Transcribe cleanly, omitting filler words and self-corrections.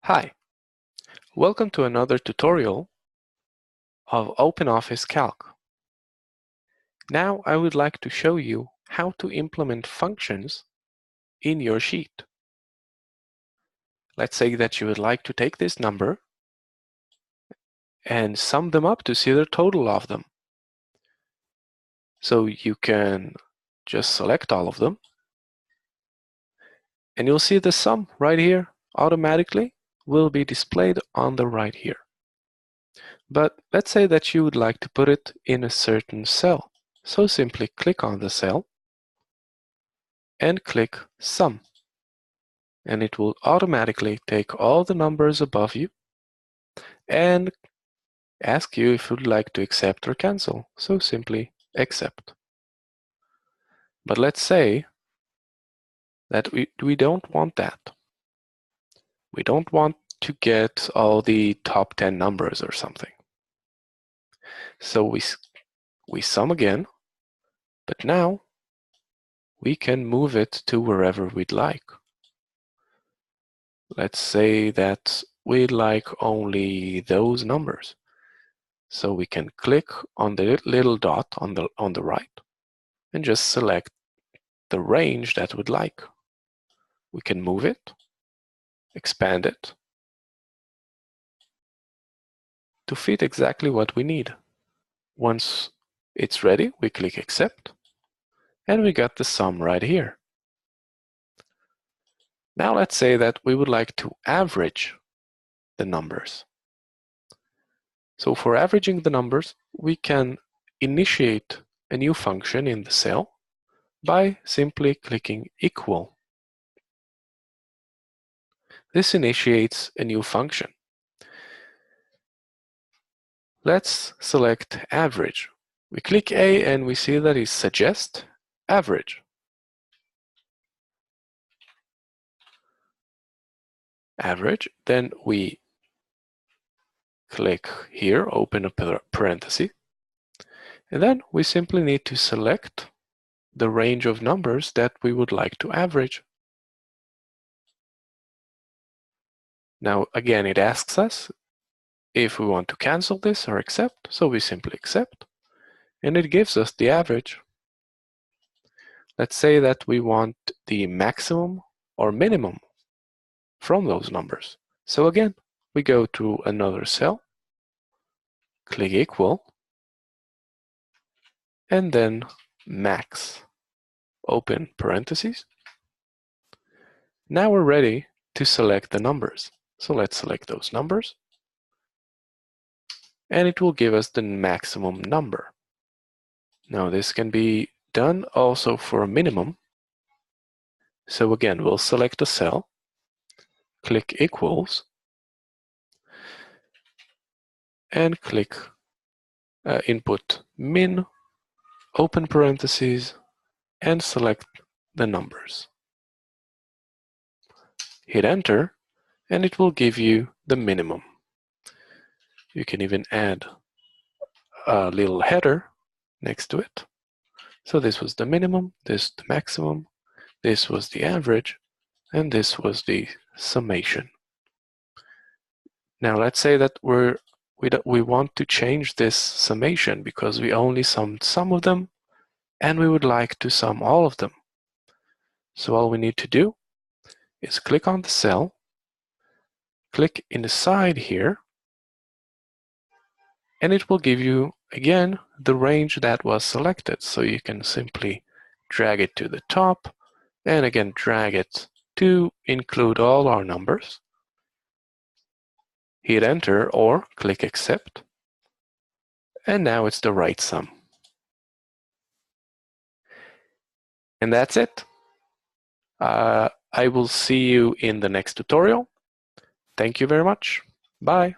Hi, welcome to another tutorial of OpenOffice Calc. Now I would like to show you how to implement functions in your sheet. Let's say that you would like to take this number and sum them up to see the total of them. So you can just select all of them and you'll see the sum right here automatically will be displayed on the right here. But let's say that you would like to put it in a certain cell. So simply click on the cell and click Sum. And it will automatically take all the numbers above you and ask you if you'd like to accept or cancel. So simply accept. But let's say that we don't want that. We don't want to get all the top 10 numbers or something. So we sum again, but now we can move it to wherever we'd like. Let's say that we'd like only those numbers. So we can click on the little dot on the right and just select the range that we'd like. We can move it, expand it to fit exactly what we need. Once it's ready, we click accept and we got the sum right here. Now let's say that we would like to average the numbers. So for averaging the numbers, we can initiate a new function in the cell by simply clicking equal. This initiates a new function. Let's select average. We click A and we see that it suggests average. Average, then we click here, open a parenthesis, and then we simply need to select the range of numbers that we would like to average. Now again, it asks us if we want to cancel this or accept, so we simply accept, and it gives us the average. Let's say that we want the maximum or minimum from those numbers. So again, we go to another cell, click equal, and then max, open parentheses. Now we're ready to select the numbers. So let's select those numbers, and it will give us the maximum number. Now this can be done also for a minimum. So again, we'll select a cell, click equals, and click input min, open parentheses, and select the numbers. Hit enter, and it will give you the minimum. You can even add a little header next to it. So this was the minimum, this the maximum, this was the average, and this was the summation. Now let's say that we want to change this summation because we only summed some of them and we would like to sum all of them. So all we need to do is click on the cell, click in the side here, and it will give you again the range that was selected. So you can simply drag it to the top and again drag it to include all our numbers. Hit enter or click accept, and now it's the right sum. And that's it. I will see you in the next tutorial. Thank you very much. Bye.